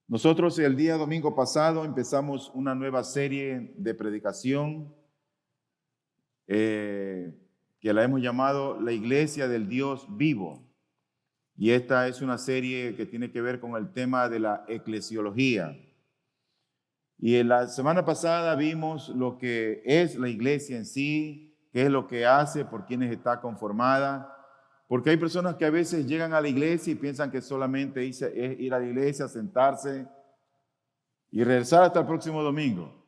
Nosotros el día domingo pasado empezamos una nueva serie de predicación que la hemos llamado La Iglesia del Dios Vivo. Y esta es una serie que tiene que ver con el tema de la eclesiología. Y en la semana pasada vimos lo que es la iglesia en sí, qué es lo que hace, por quienes está conformada. Porque hay personas que a veces llegan a la iglesia y piensan que solamente es ir a la iglesia, sentarse y regresar hasta el próximo domingo.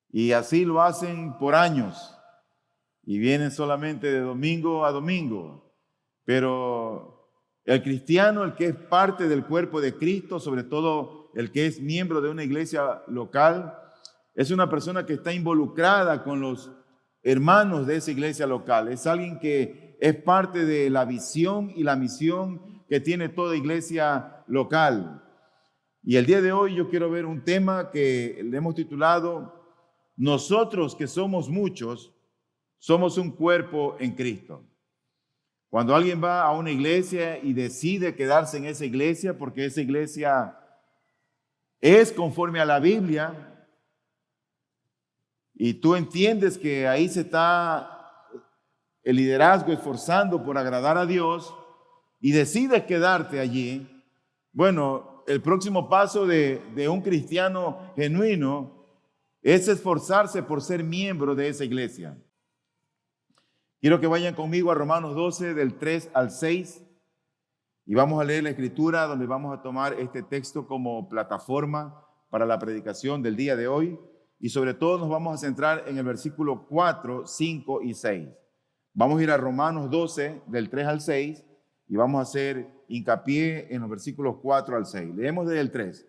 Y así lo hacen por años. Y vienen solamente de domingo a domingo. Pero el cristiano, el que es parte del cuerpo de Cristo, sobre todo el que es miembro de una iglesia local, es una persona que está involucrada con los hermanos de esa iglesia local. Es alguien que es parte de la visión y la misión que tiene toda iglesia local. Y el día de hoy yo quiero ver un tema que le hemos titulado Nosotros que somos muchos, somos un cuerpo en Cristo. Cuando alguien va a una iglesia y decide quedarse en esa iglesia porque esa iglesia es conforme a la Biblia y tú entiendes que ahí se está el liderazgo esforzando por agradar a Dios y decides quedarte allí, bueno, el próximo paso de un cristiano genuino es esforzarse por ser miembro de esa iglesia. Quiero que vayan conmigo a Romanos 12, del 3 al 6, y vamos a leer la escritura donde vamos a tomar este texto como plataforma para la predicación del día de hoy, y sobre todo nos vamos a centrar en el versículo 4, 5 y 6. Vamos a ir a Romanos 12, del 3 al 6, y vamos a hacer hincapié en los versículos 4 al 6. Leemos desde el 3.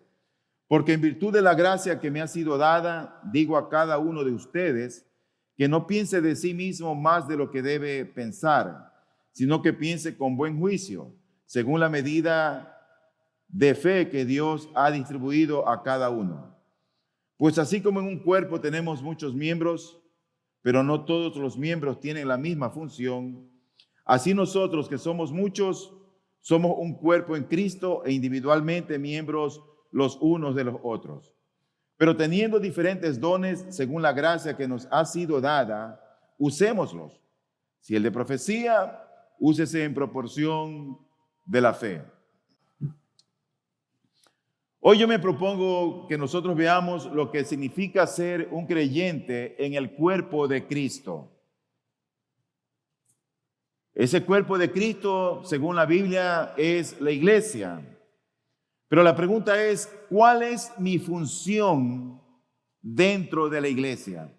Porque en virtud de la gracia que me ha sido dada, digo a cada uno de ustedes, que no piense de sí mismo más de lo que debe pensar, sino que piense con buen juicio, según la medida de fe que Dios ha distribuido a cada uno. Pues así como en un cuerpo tenemos muchos miembros, pero no todos los miembros tienen la misma función, así nosotros que somos muchos, somos un cuerpo en Cristo e individualmente miembros los unos de los otros. Pero teniendo diferentes dones según la gracia que nos ha sido dada, usémoslos. Si el de profecía, úsese en proporción de la fe. Hoy yo me propongo que nosotros veamos lo que significa ser un creyente en el cuerpo de Cristo. Ese cuerpo de Cristo, según la Biblia, es la iglesia. Pero la pregunta es, ¿cuál es mi función dentro de la iglesia?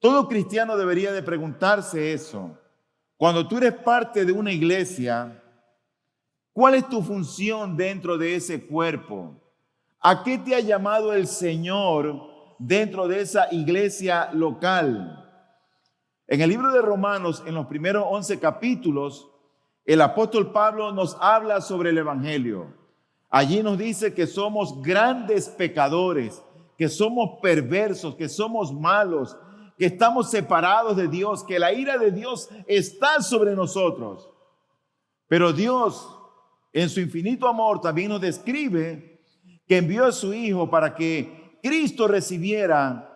Todo cristiano debería de preguntarse eso. Cuando tú eres parte de una iglesia, ¿cuál es tu función dentro de ese cuerpo? ¿A qué te ha llamado el Señor dentro de esa iglesia local? En el libro de Romanos, en los primeros 11 capítulos, el apóstol Pablo nos habla sobre el evangelio. Allí nos dice que somos grandes pecadores, que somos perversos, que somos malos, que estamos separados de Dios, que la ira de Dios está sobre nosotros. Pero Dios, en su infinito amor, también nos describe que envió a su Hijo para que Cristo recibiera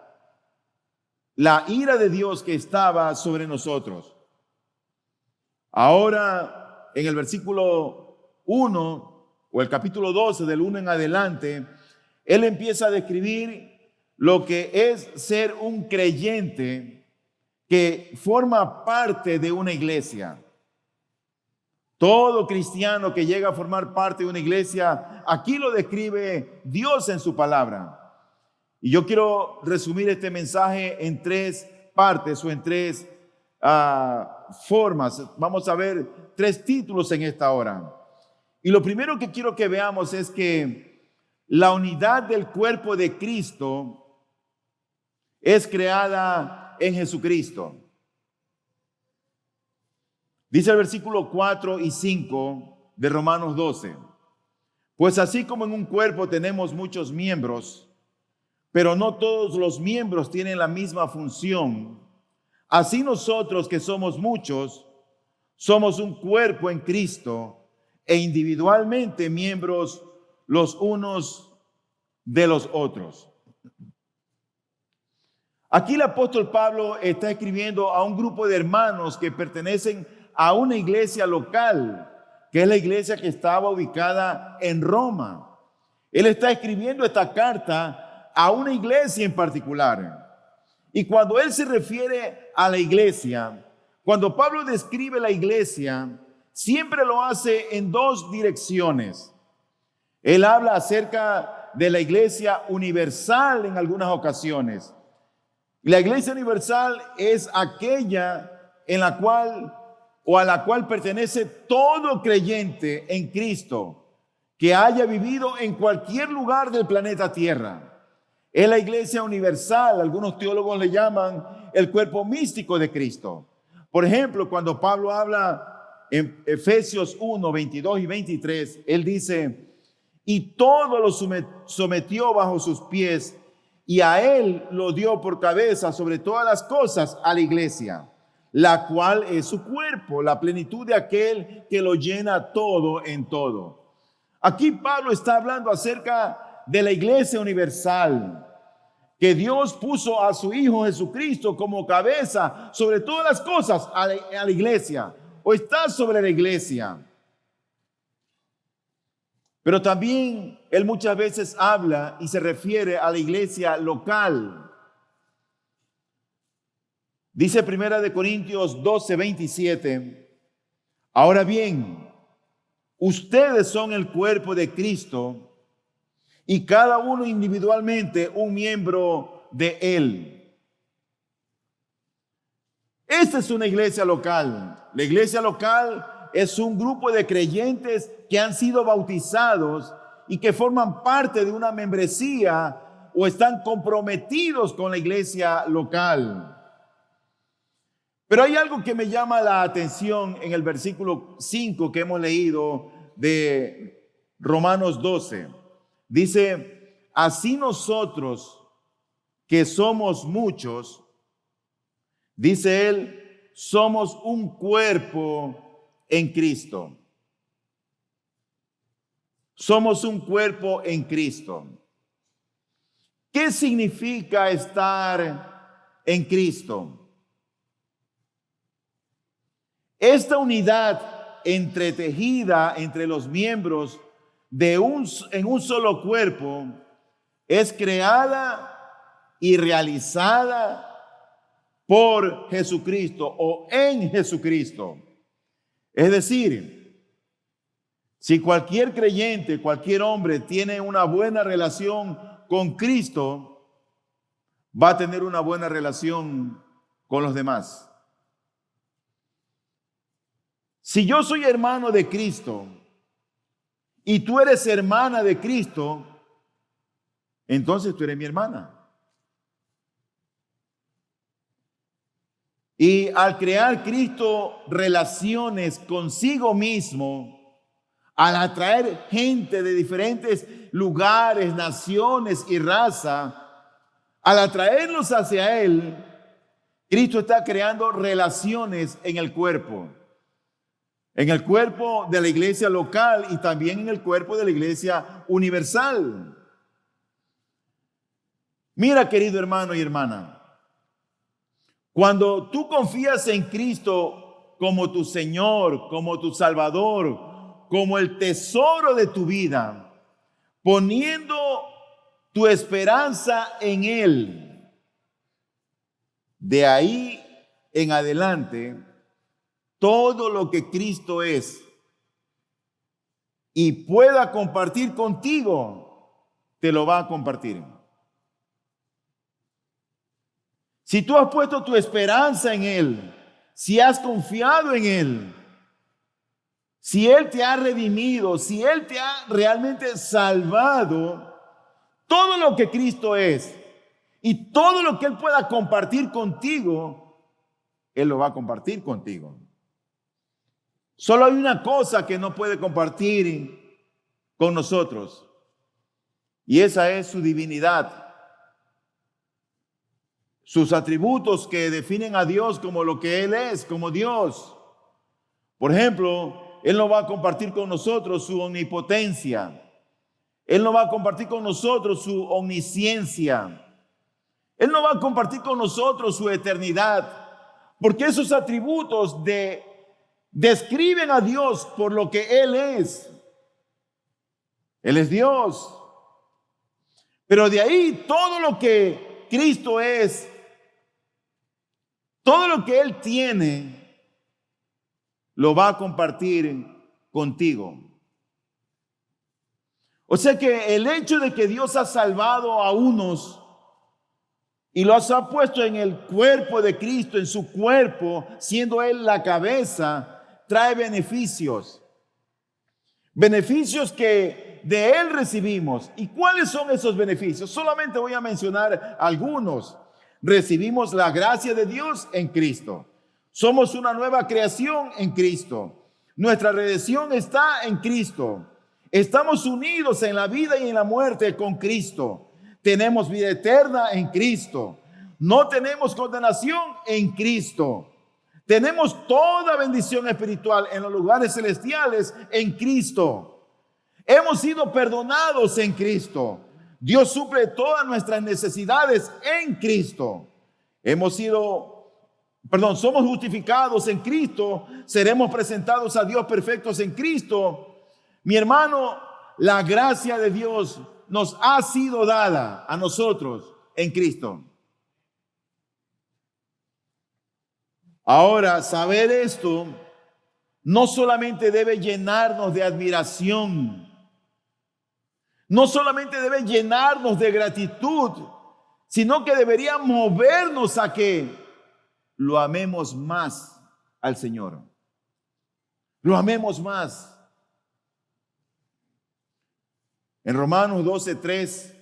la ira de Dios que estaba sobre nosotros. Ahora, en el versículo 1, o el capítulo 12, del 1 en adelante, él empieza a describir lo que es ser un creyente que forma parte de una iglesia. Todo cristiano que llega a formar parte de una iglesia, aquí lo describe Dios en su palabra. Y yo quiero resumir este mensaje en tres partes o en tres formas. Vamos a ver tres títulos en esta hora. Y lo primero que quiero que veamos es que la unidad del cuerpo de Cristo es creada en Jesucristo. Dice el versículo 4 y 5 de Romanos 12. Pues así como en un cuerpo tenemos muchos miembros, pero no todos los miembros tienen la misma función, así nosotros que somos muchos, somos un cuerpo en Cristo e individualmente miembros los unos de los otros. Aquí el apóstol Pablo está escribiendo a un grupo de hermanos que pertenecen a una iglesia local, que es la iglesia que estaba ubicada en Roma. Él está escribiendo esta carta a una iglesia en particular. Y cuando él se refiere a la iglesia, cuando Pablo describe la iglesia, siempre lo hace en dos direcciones. Él habla acerca de la iglesia universal en algunas ocasiones. La iglesia universal es aquella en la cual o a la cual pertenece todo creyente en Cristo que haya vivido en cualquier lugar del planeta Tierra. Es la iglesia universal, algunos teólogos le llaman el cuerpo místico de Cristo. Por ejemplo, cuando Pablo habla en Efesios 1, 22 y 23, él dice, y todo lo sometió bajo sus pies, y a él lo dio por cabeza sobre todas las cosas a la iglesia, la cual es su cuerpo, la plenitud de aquel que lo llena todo en todo. Aquí Pablo está hablando acerca de la iglesia universal, que Dios puso a su Hijo Jesucristo como cabeza sobre todas las cosas a la iglesia, o está sobre la iglesia. Pero también él muchas veces habla y se refiere a la iglesia local. Dice 1 Corintios 12, 27, ahora bien, ustedes son el cuerpo de Cristo y cada uno individualmente un miembro de él. Esta es una iglesia local. La iglesia local es un grupo de creyentes que han sido bautizados y que forman parte de una membresía o están comprometidos con la iglesia local. Pero hay algo que me llama la atención en el versículo 5 que hemos leído de Romanos 12. Dice, así nosotros que somos muchos, dice él, somos un cuerpo en Cristo. Somos un cuerpo en Cristo. ¿Qué significa estar en Cristo? Esta unidad entretejida entre los miembros en un solo cuerpo es creada y realizada por Jesucristo o en Jesucristo. Es decir, si cualquier creyente, cualquier hombre tiene una buena relación con Cristo, va a tener una buena relación con los demás. Si yo soy hermano de Cristo y tú eres hermana de Cristo, entonces tú eres mi hermana. Y al crear Cristo relaciones consigo mismo, al atraer gente de diferentes lugares, naciones y raza, al atraerlos hacia Él, Cristo está creando relaciones en el cuerpo de la iglesia local y también en el cuerpo de la iglesia universal. Mira, querido hermano y hermana, cuando tú confías en Cristo como tu Señor, como tu Salvador, como el tesoro de tu vida, poniendo tu esperanza en Él, de ahí en adelante, todo lo que Cristo es y pueda compartir contigo, te lo va a compartir. Si tú has puesto tu esperanza en Él, si has confiado en Él, si Él te ha redimido, si Él te ha realmente salvado, todo lo que Cristo es y todo lo que Él pueda compartir contigo, Él lo va a compartir contigo. Solo hay una cosa que no puede compartir con nosotros, y esa es su divinidad. Sus atributos que definen a Dios como lo que Él es, como Dios. Por ejemplo, Él no va a compartir con nosotros su omnipotencia. Él no va a compartir con nosotros su omnisciencia. Él no va a compartir con nosotros su eternidad, porque esos atributos describen a Dios por lo que Él es. Él es Dios. Pero de ahí todo lo que Cristo es, todo lo que Él tiene, lo va a compartir contigo. O sea que el hecho de que Dios ha salvado a unos y los ha puesto en el cuerpo de Cristo, en su cuerpo, siendo Él la cabeza, trae beneficios. Beneficios que de Él recibimos. ¿Y cuáles son esos beneficios? Solamente voy a mencionar algunos. Recibimos la gracia de Dios en Cristo. Somos una nueva creación en Cristo. Nuestra redención está en Cristo. Estamos unidos en la vida y en la muerte con Cristo. Tenemos vida eterna en Cristo. No tenemos condenación en Cristo. Tenemos toda bendición espiritual en los lugares celestiales en Cristo. Hemos sido perdonados en Cristo. Dios suple todas nuestras necesidades en Cristo. Somos justificados en Cristo. Seremos presentados a Dios perfectos en Cristo. Mi hermano, la gracia de Dios nos ha sido dada a nosotros en Cristo. Ahora, saber esto no solamente debe llenarnos de admiración, no solamente debe llenarnos de gratitud, sino que debería movernos a que lo amemos más al Señor. Lo amemos más. En Romanos 12:3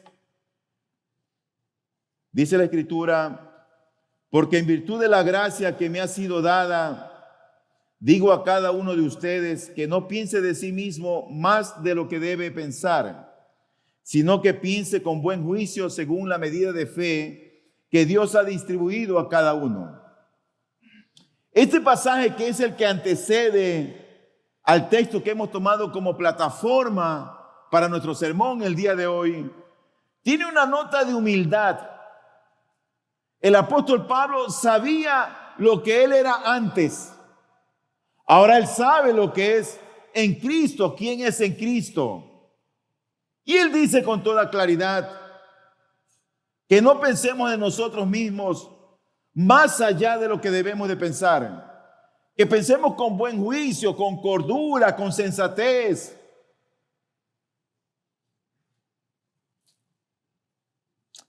dice la Escritura: porque en virtud de la gracia que me ha sido dada, digo a cada uno de ustedes que no piense de sí mismo más de lo que debe pensar, sino que piense con buen juicio según la medida de fe que Dios ha distribuido a cada uno. Este pasaje, que es el que antecede al texto que hemos tomado como plataforma para nuestro sermón el día de hoy, tiene una nota de humildad. El apóstol Pablo sabía lo que él era antes. Ahora él sabe lo que es en Cristo, quién es en Cristo. Y él dice con toda claridad que no pensemos en nosotros mismos más allá de lo que debemos de pensar. Que pensemos con buen juicio, con cordura, con sensatez.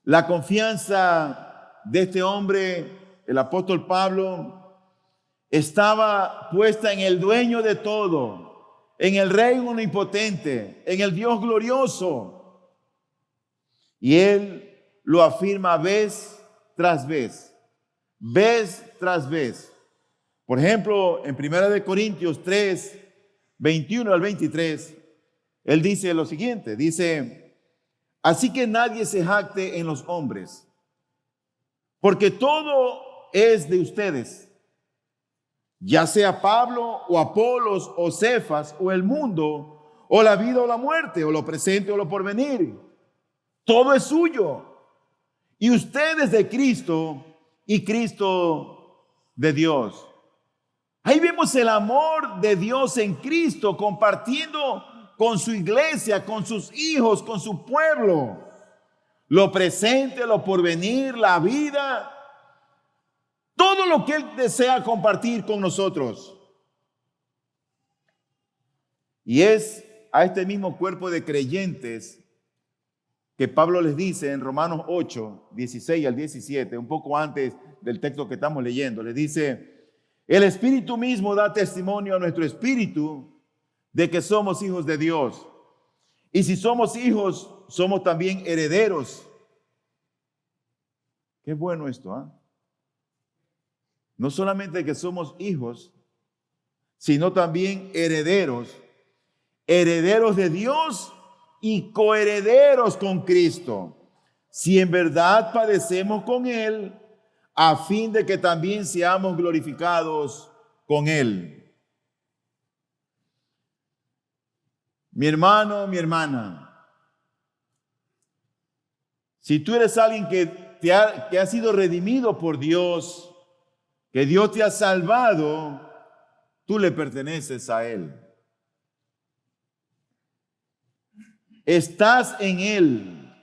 La confianza de este hombre, el apóstol Pablo, estaba puesta en el dueño de todo, en el Rey omnipotente, en el Dios glorioso. Y él lo afirma vez tras vez, vez tras vez. Por ejemplo, en 1 Corintios 3, 21 al 23, él dice lo siguiente, dice: así que nadie se jacte en los hombres, porque todo es de ustedes, ya sea Pablo o Apolos o Cefas o el mundo o la vida o la muerte o lo presente o lo porvenir. Todo es suyo. Y ustedes de Cristo y Cristo de Dios. Ahí vemos el amor de Dios en Cristo compartiendo con su iglesia, con sus hijos, con su pueblo. Lo presente, lo porvenir, la vida, todo lo que Él desea compartir con nosotros. Y es a este mismo cuerpo de creyentes que Pablo les dice en Romanos 8, 16 al 17, un poco antes del texto que estamos leyendo, les dice: el Espíritu mismo da testimonio a nuestro espíritu de que somos hijos de Dios. Y si somos hijos, somos también herederos. Qué bueno esto, ¿eh? No solamente que somos hijos, sino también herederos. Herederos de Dios y coherederos con Cristo. Si en verdad padecemos con Él, a fin de que también seamos glorificados con Él. Mi hermano, mi hermana, Si tú eres alguien que ha sido redimido por Dios, que Dios te ha salvado, tú le perteneces a Él. Estás en Él.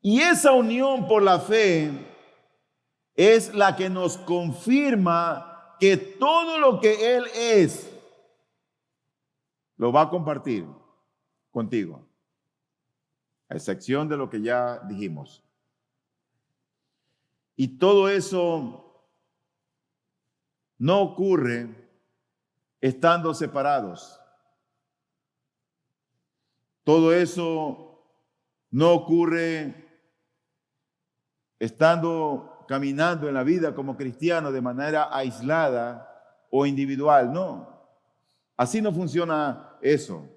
Y esa unión por la fe es la que nos confirma que todo lo que Él es, lo va a compartir contigo, a excepción de lo que ya dijimos. Y todo eso no ocurre estando separados. Todo eso no ocurre estando caminando en la vida como cristiano de manera aislada o individual. No, así no funciona eso.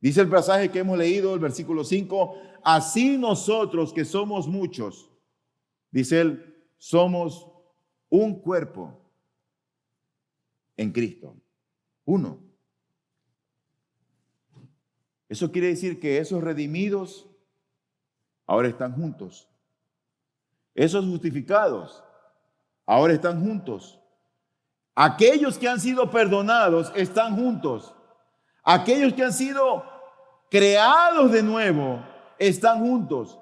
Dice el pasaje que hemos leído, el versículo 5, así nosotros que somos muchos, dice él, somos un cuerpo en Cristo, uno. Eso quiere decir que esos redimidos ahora están juntos. Esos justificados ahora están juntos. Aquellos que han sido perdonados están juntos. Aquellos que han sido creados de nuevo están juntos.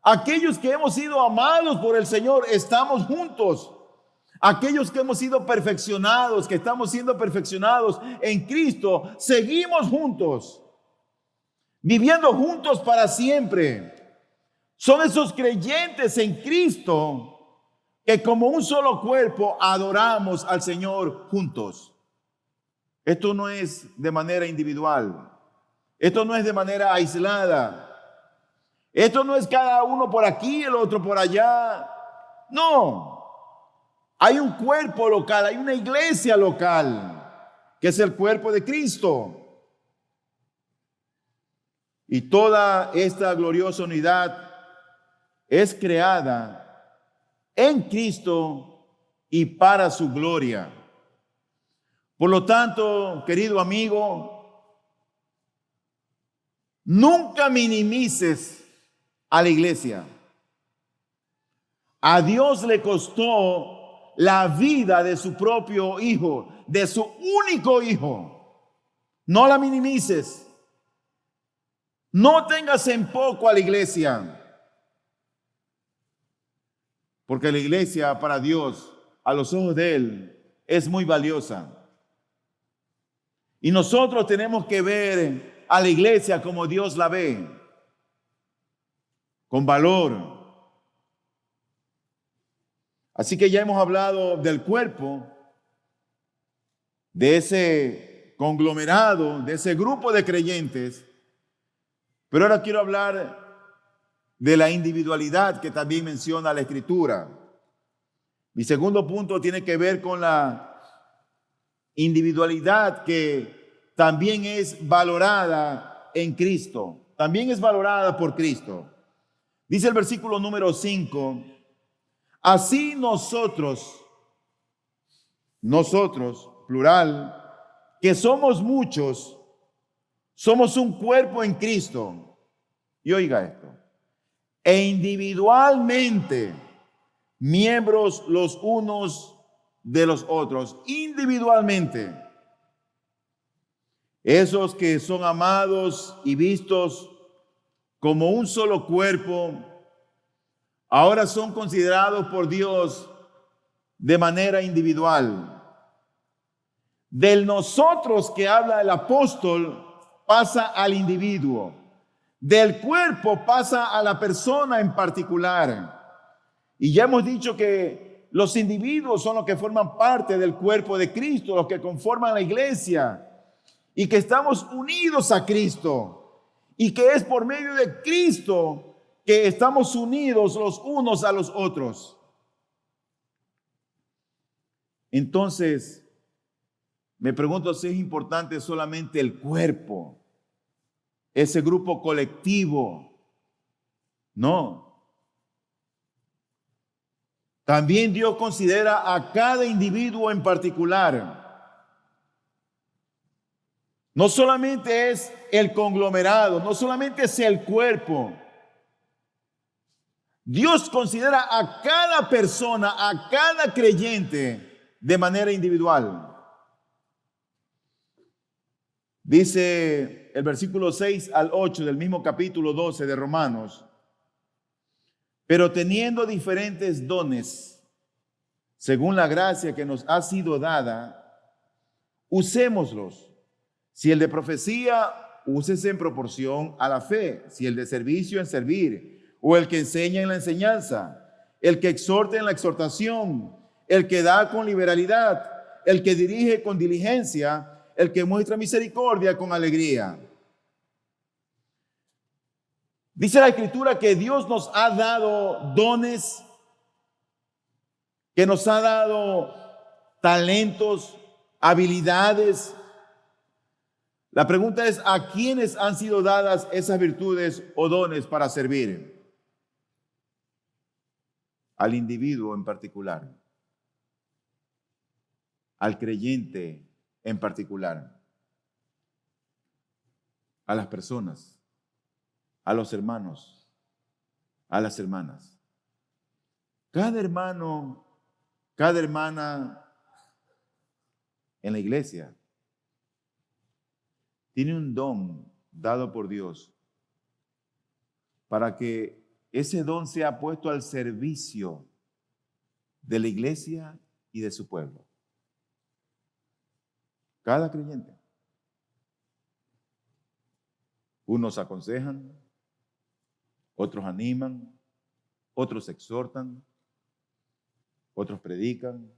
Aquellos que hemos sido amados por el Señor estamos juntos. Aquellos que hemos sido perfeccionados, que estamos siendo perfeccionados en Cristo, seguimos juntos, viviendo juntos para siempre. Son esos creyentes en Cristo que como un solo cuerpo adoramos al Señor juntos. Esto no es de manera individual. Esto no es de manera aislada. Esto no es cada uno por aquí, el otro por allá. No. Hay un cuerpo local, hay una iglesia local, que es el cuerpo de Cristo. Y toda esta gloriosa unidad es creada en Cristo y para su gloria. Por lo tanto, querido amigo, nunca minimices a la iglesia. A Dios le costó la vida de su propio hijo, de su único hijo. No la minimices. No tengas en poco a la iglesia. Porque la iglesia para Dios, a los ojos de Él, es muy valiosa. Y nosotros tenemos que ver a la iglesia como Dios la ve, con valor. Así que ya hemos hablado del cuerpo, de ese conglomerado, de ese grupo de creyentes, pero ahora quiero hablar de la individualidad que también menciona la Escritura. Mi segundo punto tiene que ver con la individualidad que también es valorada en Cristo, también es valorada por Cristo. Dice el versículo número 5, así nosotros, plural, que somos muchos, somos un cuerpo en Cristo. Y oiga esto, e individualmente miembros los unos de los otros, individualmente. Esos que son amados y vistos como un solo cuerpo, ahora son considerados por Dios de manera individual. Del nosotros que habla el apóstol pasa al individuo. Del cuerpo pasa a la persona en particular. Y ya hemos dicho que los individuos son los que forman parte del cuerpo de Cristo, los que conforman la iglesia, y que estamos unidos a Cristo, y que es por medio de Cristo que estamos unidos los unos a los otros. Entonces, me pregunto si es importante solamente el cuerpo, ese grupo colectivo. No. También Dios considera a cada individuo en particular. No solamente es el conglomerado, no solamente es el cuerpo, Dios considera a cada persona, a cada creyente de manera individual. Dice el versículo 6 al 8 del mismo capítulo 12 de Romanos: pero teniendo diferentes dones, según la gracia que nos ha sido dada, usémoslos. Si el de profecía, úsese en proporción a la fe. Si el de servicio, en servir. O el que enseña, en la enseñanza. El que exhorta, en la exhortación. El que da con liberalidad. El que dirige con diligencia. El que muestra misericordia con alegría. Dice la Escritura que Dios nos ha dado dones, que nos ha dado talentos, habilidades. La pregunta es: ¿a quiénes han sido dadas esas virtudes o dones para servir? Al individuo en particular, al creyente en particular, a las personas, a los hermanos, a las hermanas. Cada hermano, cada hermana en la iglesia tiene un don dado por Dios para que ese don sea puesto al servicio de la iglesia y de su pueblo. Cada creyente. Unos aconsejan, otros animan, otros exhortan, otros predican,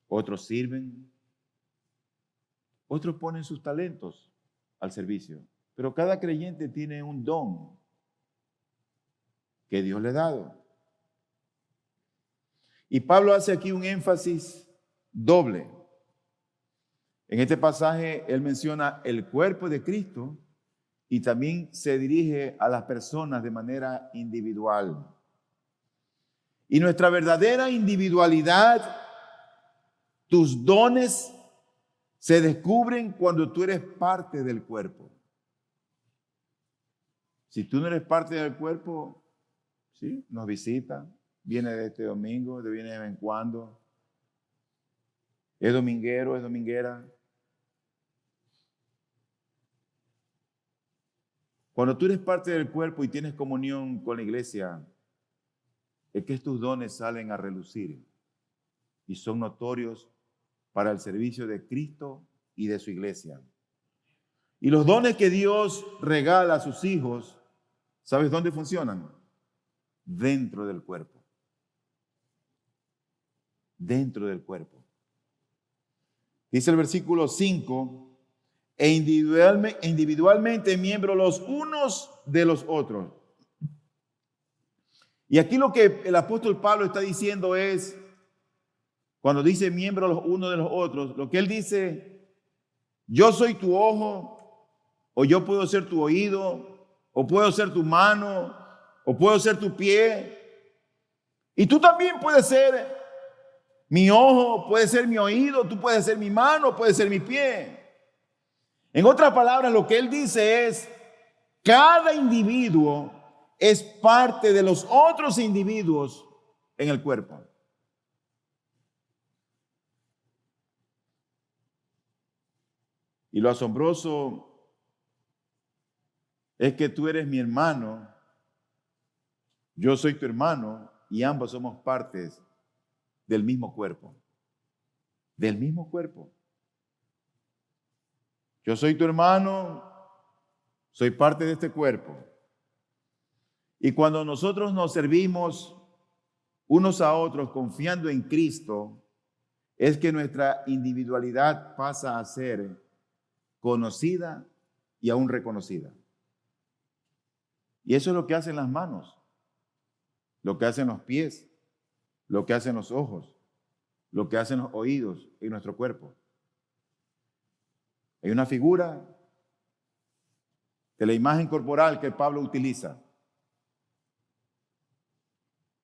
otros sirven, otros ponen sus talentos al servicio. Pero cada creyente tiene un don que Dios le ha dado. Y Pablo hace aquí un énfasis doble. En este pasaje él menciona el cuerpo de Cristo y también se dirige a las personas de manera individual. Y nuestra verdadera individualidad, tus dones, se descubren cuando tú eres parte del cuerpo. Si tú no eres parte del cuerpo, sí, nos visita, viene de este domingo, viene de vez en cuando, es dominguero, es dominguera. Cuando tú eres parte del cuerpo y tienes comunión con la iglesia, es que tus dones salen a relucir y son notorios para el servicio de Cristo y de su iglesia. Y los dones que Dios regala a sus hijos, ¿sabes dónde funcionan? Dentro del cuerpo. Dentro del cuerpo. Dice el versículo 5, e individualmente miembros los unos de los otros. Y aquí lo que el apóstol Pablo está diciendo es, cuando dice miembros los unos de los otros, lo que él dice: yo soy tu ojo, o yo puedo ser tu oído, o puedo ser tu mano, o puedo ser tu pie. Y tú también puedes ser mi ojo, puedes ser mi oído, tú puedes ser mi mano, puedes ser mi pie. En otras palabras, lo que él dice es: cada individuo es parte de los otros individuos en el cuerpo. Y lo asombroso es que tú eres mi hermano, yo soy tu hermano, y ambos somos partes del mismo cuerpo. Del mismo cuerpo. Yo soy tu hermano, soy parte de este cuerpo. Y cuando nosotros nos servimos unos a otros confiando en Cristo, es que nuestra individualidad pasa a ser conocida y aún reconocida. Y eso es lo que hacen las manos, lo que hacen los pies, lo que hacen los ojos, lo que hacen los oídos en nuestro cuerpo. Hay una figura de la imagen corporal que Pablo utiliza.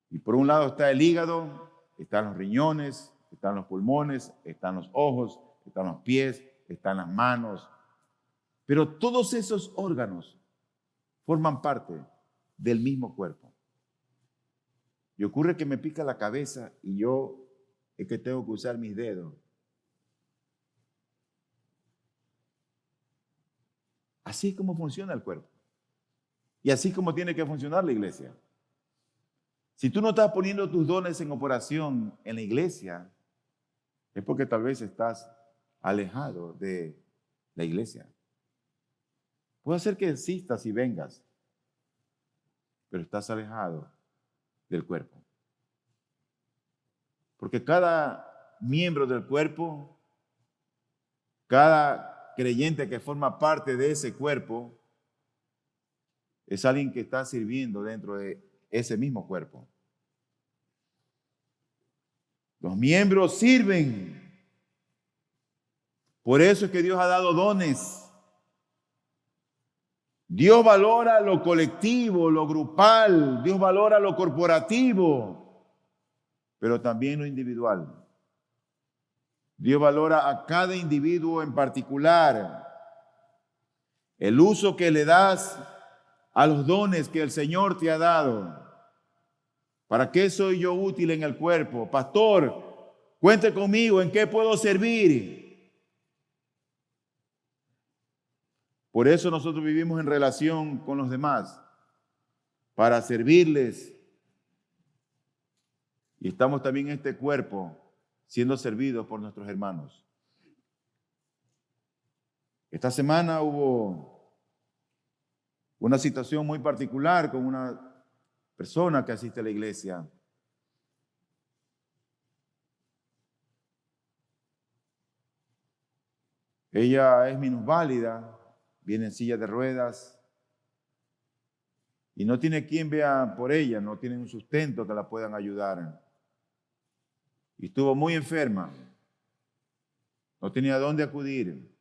Y por un lado está el hígado, están los riñones, están los pulmones, están los ojos, están los pies, están las manos. Pero todos esos órganos forman parte del mismo cuerpo. Y ocurre que me pica la cabeza y yo es que tengo que usar mis dedos. Así es como funciona el cuerpo. Y así es como tiene que funcionar la iglesia. Si tú no estás poniendo tus dones en operación en la iglesia, es porque tal vez estás alejado de la iglesia. Puede ser que existas y vengas, pero estás alejado del cuerpo. Porque cada miembro del cuerpo, cada creyente que forma parte de ese cuerpo, es alguien que está sirviendo dentro de ese mismo cuerpo. Los miembros sirven. Por eso es que Dios ha dado dones. Dios valora lo colectivo, lo grupal. Dios valora lo corporativo, pero también lo individual. Dios valora a cada individuo en particular. El uso que le das a los dones que el Señor te ha dado. ¿Para qué soy yo útil en el cuerpo? Pastor, cuente conmigo, ¿en qué puedo servir? Por eso nosotros vivimos en relación con los demás, para servirles. Y estamos también en este cuerpo siendo servidos por nuestros hermanos. Esta semana hubo una situación muy particular con una persona que asiste a la iglesia. Ella es minusválida, viene en silla de ruedas y no tiene quien vea por ella, no tiene un sustento que la puedan ayudar. Y estuvo muy enferma, no tenía dónde acudir.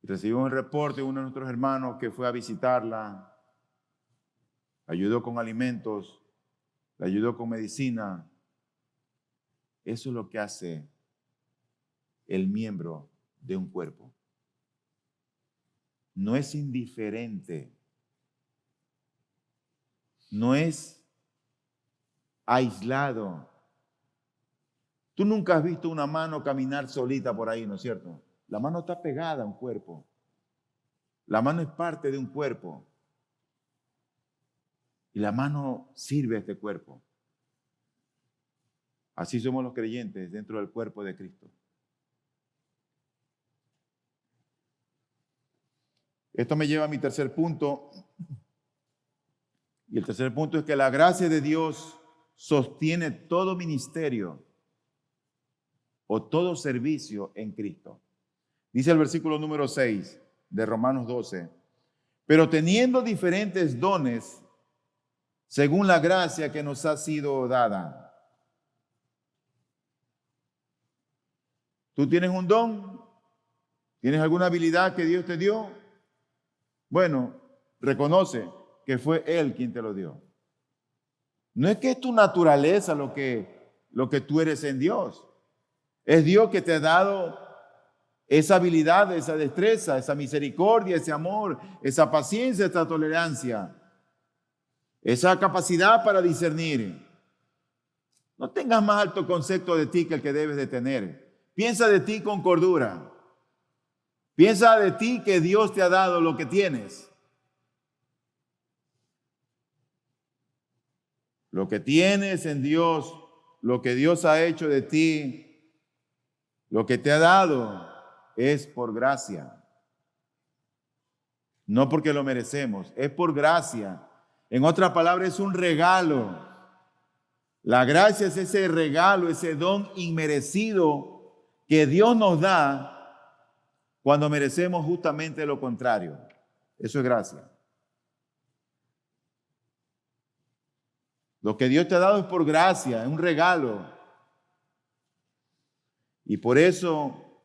Y recibimos el reporte de uno de nuestros hermanos que fue a visitarla, ayudó con alimentos, le ayudó con medicina. Eso es lo que hace el miembro de un cuerpo. No es indiferente, no es aislado. Tú nunca has visto una mano caminar solita por ahí, ¿no es cierto? La mano está pegada a un cuerpo. La mano es parte de un cuerpo. Y la mano sirve a este cuerpo. Así somos los creyentes dentro del cuerpo de Cristo. Esto me lleva a mi tercer punto. Y el tercer punto es que la gracia de Dios sostiene todo ministerio o todo servicio en Cristo. Dice el versículo número 6 de Romanos 12. Pero teniendo diferentes dones, según la gracia que nos ha sido dada. ¿Tú tienes un don? ¿Tienes alguna habilidad que Dios te dio? Bueno, reconoce que fue Él quien te lo dio. No es que es tu naturaleza lo que tú eres en Dios. Es Dios que te ha dado esa habilidad, esa destreza, esa misericordia, ese amor, esa paciencia, esa tolerancia, esa capacidad para discernir. No tengas más alto concepto de ti que el que debes de tener. Piensa de ti con cordura. Piensa de ti que Dios te ha dado lo que tienes. Lo que tienes en Dios, lo que Dios ha hecho de ti, lo que te ha dado es por gracia. No porque lo merecemos, es por gracia. En otras palabras, es un regalo. La gracia es ese regalo, ese don inmerecido que Dios nos da cuando merecemos justamente lo contrario. Eso es gracia. Lo que Dios te ha dado es por gracia, es un regalo. Y por eso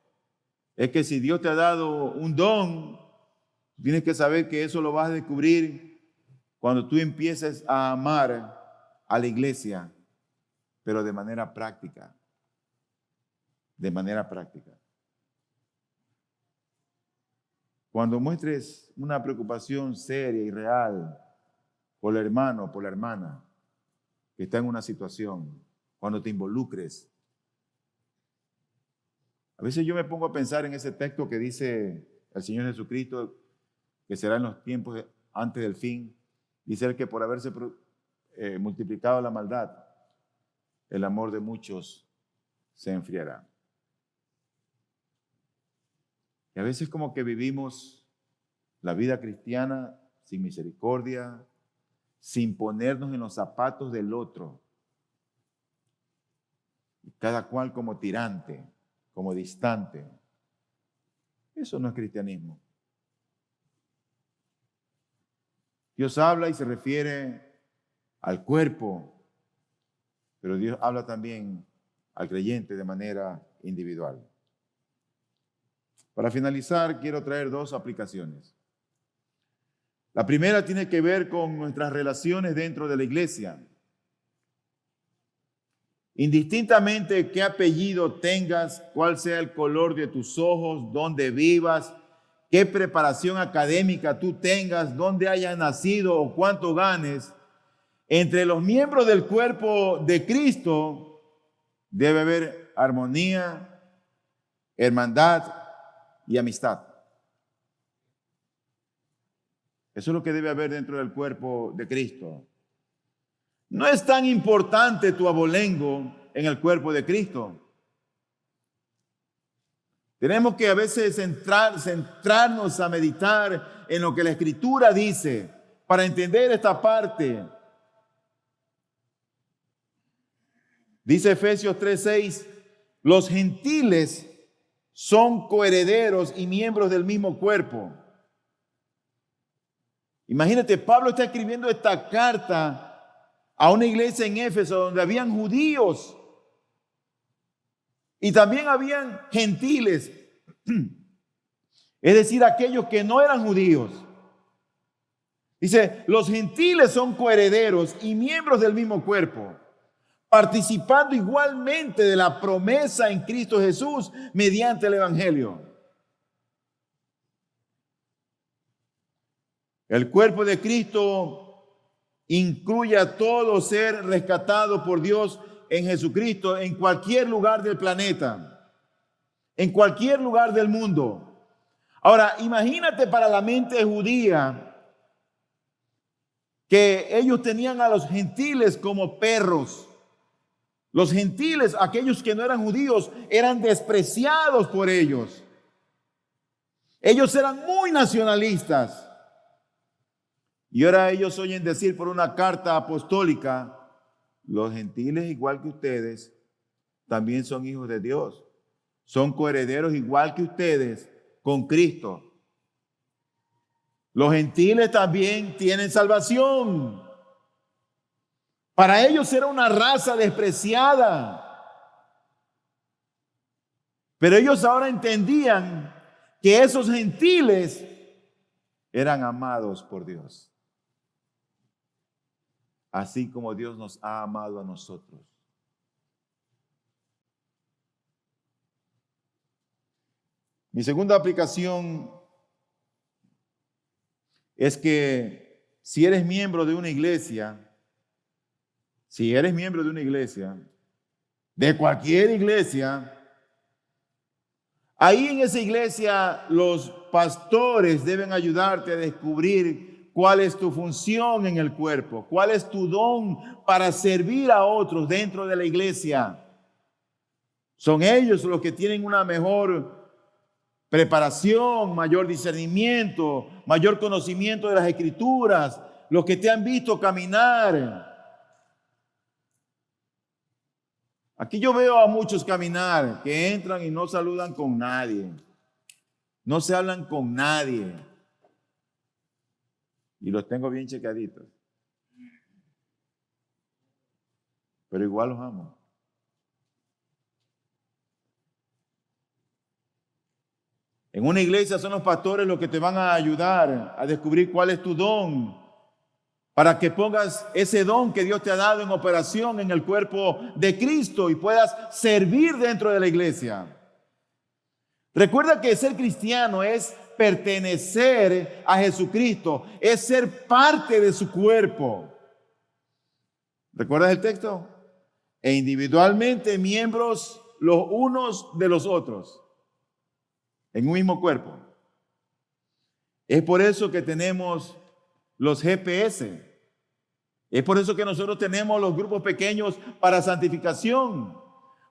es que si Dios te ha dado un don, tienes que saber que eso lo vas a descubrir cuando tú empieces a amar a la iglesia, pero de manera práctica. De manera práctica. Cuando muestres una preocupación seria y real por el hermano, por la hermana que está en una situación, cuando te involucres. A veces yo me pongo a pensar en ese texto que dice el Señor Jesucristo, que será en los tiempos antes del fin. Dice él que por haberse multiplicado la maldad, el amor de muchos se enfriará. Y a veces como que vivimos la vida cristiana sin misericordia, sin ponernos en los zapatos del otro. Y cada cual como tirante, como distante. Eso no es cristianismo. Dios habla y se refiere al cuerpo, pero Dios habla también al creyente de manera individual. Para finalizar, quiero traer dos aplicaciones. La primera tiene que ver con nuestras relaciones dentro de la iglesia. Indistintamente qué apellido tengas, cuál sea el color de tus ojos, dónde vivas, qué preparación académica tú tengas, dónde hayas nacido o cuánto ganes, entre los miembros del cuerpo de Cristo debe haber armonía, hermandad y amistad. Eso es lo que debe haber dentro del cuerpo de Cristo. No es tan importante tu abolengo en el cuerpo de Cristo. Tenemos que a veces centrarnos a meditar en lo que la Escritura dice para entender esta parte. Dice Efesios 3:6, los gentiles son coherederos y miembros del mismo cuerpo. Imagínate, Pablo está escribiendo esta carta a una iglesia en Éfeso donde habían judíos y también habían gentiles, es decir, aquellos que no eran judíos. Dice, los gentiles son coherederos y miembros del mismo cuerpo, participando igualmente de la promesa en Cristo Jesús mediante el Evangelio. El cuerpo de Cristo incluye a todo ser rescatado por Dios en Jesucristo en cualquier lugar del planeta, en cualquier lugar del mundo. Ahora, imagínate para la mente judía que ellos tenían a los gentiles como perros. Los gentiles, aquellos que no eran judíos, eran despreciados por ellos. Ellos eran muy nacionalistas. Y ahora ellos oyen decir por una carta apostólica, los gentiles igual que ustedes, también son hijos de Dios. Son coherederos igual que ustedes con Cristo. Los gentiles también tienen salvación. Para ellos era una raza despreciada. Pero ellos ahora entendían que esos gentiles eran amados por Dios. Así como Dios nos ha amado a nosotros. Mi segunda aplicación es que si eres miembro de una iglesia, de cualquier iglesia, ahí en esa iglesia los pastores deben ayudarte a descubrir cuál es tu función en el cuerpo, cuál es tu don para servir a otros dentro de la iglesia. Son ellos los que tienen una mejor preparación, mayor discernimiento, mayor conocimiento de las Escrituras, los que te han visto caminar. Aquí yo veo a muchos caminar que entran y no saludan con nadie, no se hablan con nadie. Y los tengo bien checaditos. Pero igual los amo. En una iglesia son los pastores los que te van a ayudar a descubrir cuál es tu don, para que pongas ese don que Dios te ha dado en operación en el cuerpo de Cristo y puedas servir dentro de la iglesia. Recuerda que ser cristiano es pertenecer a Jesucristo, es ser parte de su cuerpo. ¿Recuerdas el texto? E individualmente miembros los unos de los otros, en un mismo cuerpo. Es por eso que tenemos los GPS. Es por eso que nosotros tenemos los grupos pequeños para santificación.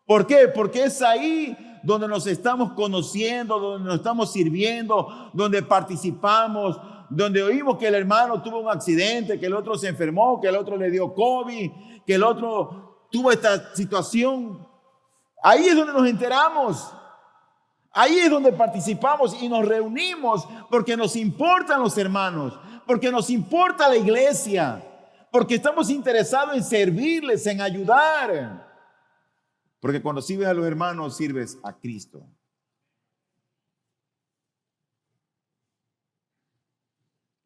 ¿Por qué? Porque es ahí donde nos estamos conociendo, donde nos estamos sirviendo, donde participamos, donde oímos que el hermano tuvo un accidente, que el otro se enfermó, que el otro le dio COVID, que el otro tuvo esta situación. Ahí es donde nos enteramos. Ahí es donde participamos y nos reunimos porque nos importan los hermanos, porque nos importa la iglesia, porque estamos interesados en servirles, en ayudar. Porque cuando sirves a los hermanos, sirves a Cristo.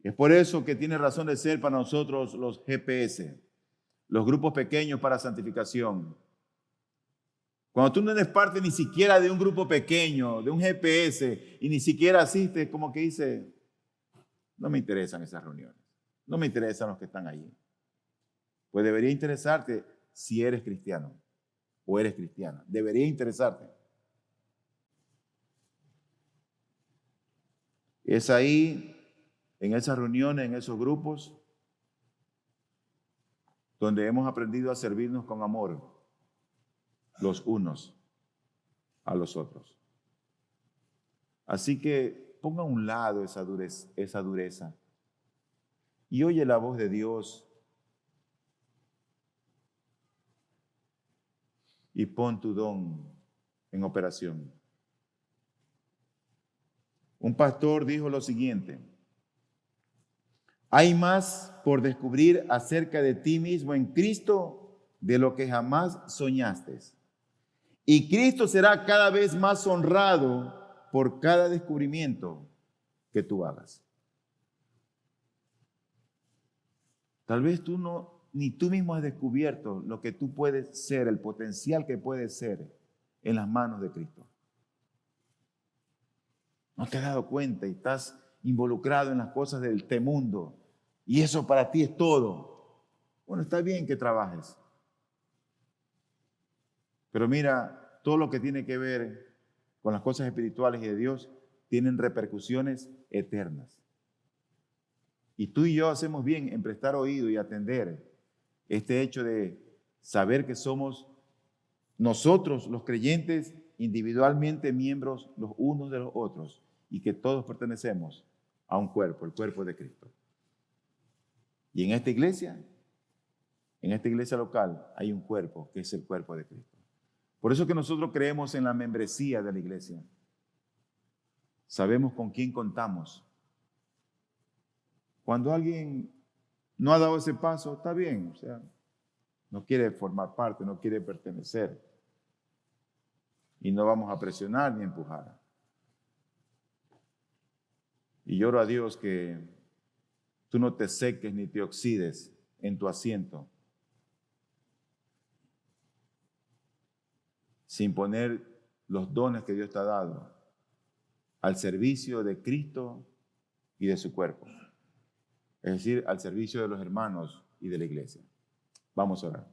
Es por eso que tiene razón de ser para nosotros los GPS, los grupos pequeños para santificación. Cuando tú no eres parte ni siquiera de un grupo pequeño, de un GPS, y ni siquiera asistes, como que dice, no me interesan esas reuniones, no me interesan los que están allí. Pues debería interesarte si eres cristiano o eres cristiana. Debería interesarte. Es ahí, en esas reuniones, en esos grupos, donde hemos aprendido a servirnos con amor los unos a los otros. Así que ponga a un lado esa dureza y oye la voz de Dios y pon tu don en operación. Un pastor dijo lo siguiente: hay más por descubrir acerca de ti mismo en Cristo de lo que jamás soñaste. Y Cristo será cada vez más honrado por cada descubrimiento que tú hagas. Tal vez ni tú mismo has descubierto lo que tú puedes ser, el potencial que puedes ser en las manos de Cristo. No te has dado cuenta y estás involucrado en las cosas de este mundo y eso para ti es todo. Bueno, está bien que trabajes. Pero mira, todo lo que tiene que ver con las cosas espirituales y de Dios tienen repercusiones eternas. Y tú y yo hacemos bien en prestar oído y atender este hecho de saber que somos nosotros los creyentes individualmente miembros los unos de los otros y que todos pertenecemos a un cuerpo, el cuerpo de Cristo. Y en esta iglesia local hay un cuerpo que es el cuerpo de Cristo. Por eso que nosotros creemos en la membresía de la iglesia. Sabemos con quién contamos. Cuando alguien no ha dado ese paso, está bien, o sea, no quiere formar parte, no quiere pertenecer. Y no vamos a presionar ni empujar. Y lloro a Dios que tú no te seques ni te oxides en tu asiento sin poner los dones que Dios te ha dado al servicio de Cristo y de su cuerpo. Es decir, al servicio de los hermanos y de la iglesia. Vamos a orar.